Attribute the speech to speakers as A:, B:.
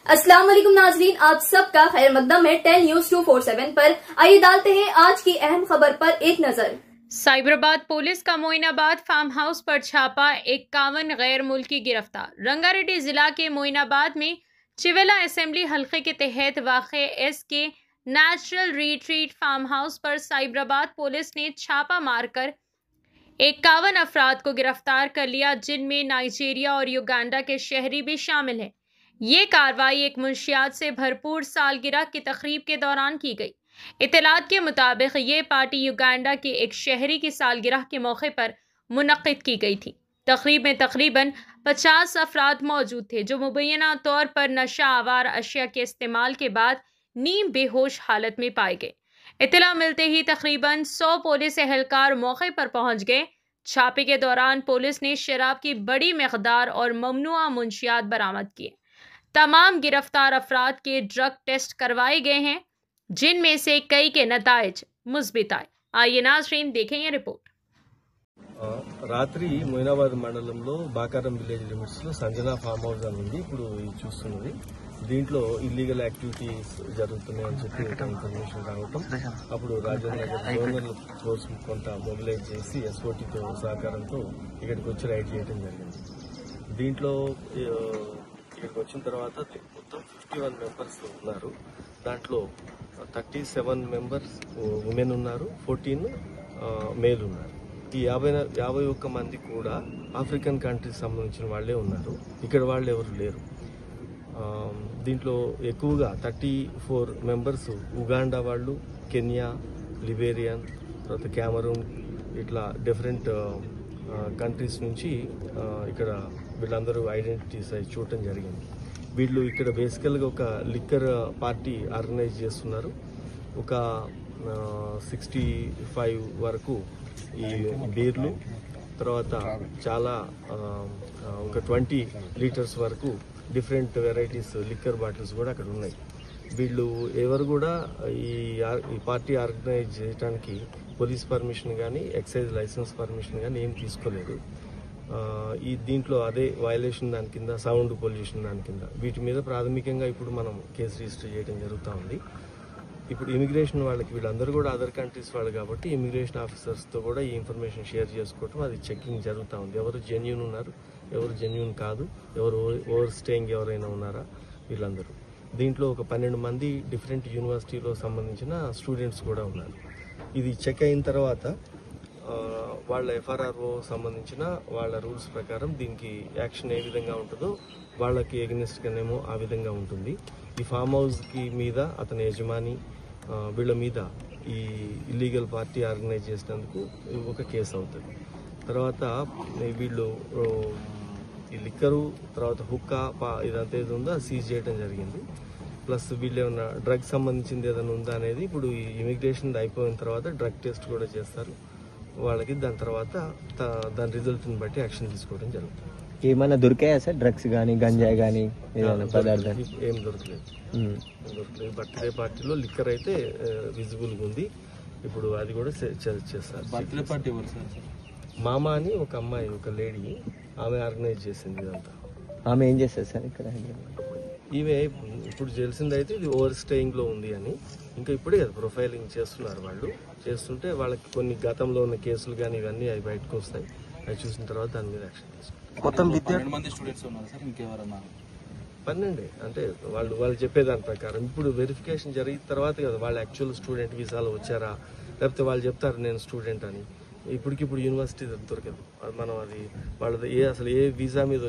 A: अस्सलाम वालेकुम नाजरीन, आप सबका खैर मकदम है 10 न्यूज 247 पर। आइए डालते हैं आज की अहम खबर पर एक नजर।
B: साइबराबाद पुलिस का मोइनाबाद फार्म हाउस पर छापा, 51 गैर मुल्की गिरफ्तार। रंगारेड्डी जिला के मोइनाबाद में चिवेला असेंबली हल्के के तहत वाक़े SK natural retreat farm house पर साइबराबाद पुलिस ने छापा मारकर 51 अफराद को गिरफ्तार कर लिया, जिनमें नाइजीरिया और युगांडा के शहरी भी शामिल हैं। ये कार्रवाई एक मुंशियात से भरपूर सालगिरह की तकरीब के दौरान की गई। इत्तलात के मुताबिक ये पार्टी युगांडा के एक शहरी की सालगिरह के मौके पर मुनक्किद की गई थी। तकरीब में तकरीबन 50 अफराद मौजूद थे, जो मुबैना तौर पर नशा आवार अशिया के इस्तेमाल के बाद नीम बेहोश हालत में पाए गए। इत्तला मिलते ही तकरीबन 100 पुलिस एहलकार मौके पर पहुंच गए। छापे के दौरान पुलिस ने शराब की बड़ी मकदार और ममनुआ मुंशियात बरामद किए। तमाम गिरफ्तार अफराद के ड्रग टेस्ट करवाए गए हैं, जिनमें से कई के नताइज मुस्बित आए। आइए नाज़रीन देखें ये रिपोर्ट।
C: రాత్రి మొయినాబాద్ మండలంలో బాకారం విలేజ్ లిమిట్స్ లో సంజనా ఫామ్ హౌస్ అని ఉంది. ఇప్పుడు ఇది చూస్తున్నది. దీంట్లో ఇల్లీగల్ యాక్టివిటీస్ జరుగుతున్నాయని చెప్పి ఇన్ఫర్మేషన్ రావటం, అప్పుడు రాజేంద్ర నగర్ జోనల్ ఫోర్స్ కొంత మొబిలైజ్ చేసి ఎస్ఓటీతో సహకారంతో ఇక్కడికి వచ్చి రైడ్ చేయడం జరిగింది. దీంట్లో ఇక్కడికి వచ్చిన తర్వాత మొత్తం 51 మెంబర్స్ ఉన్నారు. దాంట్లో 37 మెంబర్స్ ఉమెన్ ఉన్నారు, 14 మేల్ ఉన్నారు. ఈ 51 మంది కూడా ఆఫ్రికన్ కంట్రీస్ సంబంధించిన వాళ్లే ఉన్నారు. ఇక్కడ వాళ్ళు ఎవరు లేరు. దీంట్లో ఎక్కువగా 34 మెంబర్స్ ఉగాండా వాళ్ళు, కెన్యా, లిబేరియన్, తర్వాత క్యామరూన్, ఇట్లా డిఫరెంట్ కంట్రీస్ నుంచి ఇక్కడ వీళ్ళందరూ ఐడెంటిటీస్ అయి చూడటం జరిగింది. వీళ్ళు ఇక్కడ బేసికల్గా ఒక లిక్కర్ పార్టీ ఆర్గనైజ్ చేస్తున్నారు. ఒక 65 వరకు ఈ బీర్లు, తర్వాత చాలా ఒక 20 లీటర్స్ వరకు డిఫరెంట్ వెరైటీస్ లిక్కర్ బాటిల్స్ కూడా అక్కడ ఉన్నాయి. వీళ్ళు ఎవరు కూడా ఈ పార్టీ ఆర్గనైజ్ చేయడానికి పోలీస్ పర్మిషన్ కానీ ఎక్సైజ్ లైసెన్స్ పర్మిషన్ కానీ ఏం తీసుకోలేదు. దీంట్లో అదే వయలేషన్ దాని కింద, సౌండ్ పొల్యూషన్ దాని కింద, వీటి మీద ప్రాథమికంగా ఇప్పుడు మనం కేసు రిజిస్టర్ చేయడం జరుగుతూ ఉంది. ఇప్పుడు ఇమిగ్రేషన్ వాళ్ళకి, వీళ్ళందరూ కూడా అదర్ కంట్రీస్ వాళ్ళు కాబట్టి ఇమిగ్రేషన్ ఆఫీసర్స్తో కూడా ఈ ఇన్ఫర్మేషన్ షేర్ చేసుకోవటం, అది చెకింగ్ జరుగుతూ ఉంది. ఎవరు జెన్యూన్ ఉన్నారు, ఎవరు జెన్యూన్ కాదు, ఎవరు ఓవర్ స్టేయింగ్ ఎవరైనా ఉన్నారా, వీళ్ళందరూ. దీంట్లో ఒక 12 మంది డిఫరెంట్ యూనివర్సిటీలో సంబంధించిన స్టూడెంట్స్ కూడా ఉన్నారు. ఇది చెక్ అయిన తర్వాత వాళ్ళ ఎఫ్ఆర్ఆర్ఓ సంబంధించిన వాళ్ళ రూల్స్ ప్రకారం దీనికి యాక్షన్ ఏ విధంగా ఉంటుందో వాళ్ళకి ఎగనెస్ట్గానేమో ఆ విధంగా ఉంటుంది. ఈ ఫామ్ హౌస్కి మీద అతని యజమాని వీళ్ళ మీద ఈ ఇల్లీగల్ పార్టీ ఆర్గనైజ్ చేసినందుకు ఒక కేసు అవుతుంది. తర్వాత వీళ్ళు ఈ లిక్కరు, తర్వాత హుక్కా, ఇదంతా ఏది ఉందో సీజ్ చేయడం జరిగింది. ప్లస్ వీళ్ళు ఏమన్నా డ్రగ్ సంబంధించింది ఏదైనా ఉందా అనేది ఇప్పుడు ఈ ఇమిగ్రేషన్ అయిపోయిన తర్వాత డ్రగ్ టెస్ట్ కూడా చేస్తారు వాళ్ళకి. దాని తర్వాత దాని రిజల్ట్ని బట్టి యాక్షన్ తీసుకోవడం జరుగుతుంది.
D: ఏమైనా దొరికాయా సార్? డ్రగ్స్ కానీ, గంజాయి కానీ ఏదైనా పదార్థాలు?
C: ఏం దొరకలేదు. బర్త్డే పార్టీలో లిక్కర్ అయితే విజిబుల్గా ఉంది. ఇప్పుడు అది కూడా చేస్తారు.
E: బర్త్డే పార్టీ ఎవరు సార్?
C: మామ అని ఒక అమ్మాయి, ఒక లేడీ, ఆమె ఆర్గనైజ్ చేసింది ఇదంతా.
D: ఆమె ఏం చేస్తారు సార్ ఇక్కడ?
C: ఈమె ఇప్పుడు తెలిసింది అయితే ఇది ఓవర్ స్టేయింగ్ లో ఉంది అని. ఇంకా ఇప్పుడే కదా ప్రొఫైలింగ్ చేస్తున్నారు వాళ్ళు. చేస్తుంటే వాళ్ళకి కొన్ని గతంలో ఉన్న కేసులు కానీ ఇవన్నీ అవి బయటకు వస్తాయి. అవి చూసిన తర్వాత దాని మీద యాక్షన్ తీసుకుంటారు.
E: మొత్తం 12 మంది స్టూడెంట్స్ ఉన్నారు సార్, ఇంకెవరన్నా?
C: 12 అంటే వాళ్ళు చెప్పేదాని ప్రకారం. ఇప్పుడు వెరిఫికేషన్ జరిగిన తర్వాత కదా వాళ్ళు యాక్చువల్ స్టూడెంట్ వీసాలో వచ్చారా, లేకపోతే వాళ్ళు చెప్తారు నేను స్టూడెంట్ అని. ఇప్పటికిప్పుడు యూనివర్సిటీ దొరకదు. మనం అది వాళ్ళది అసలు ఏ వీసా మీద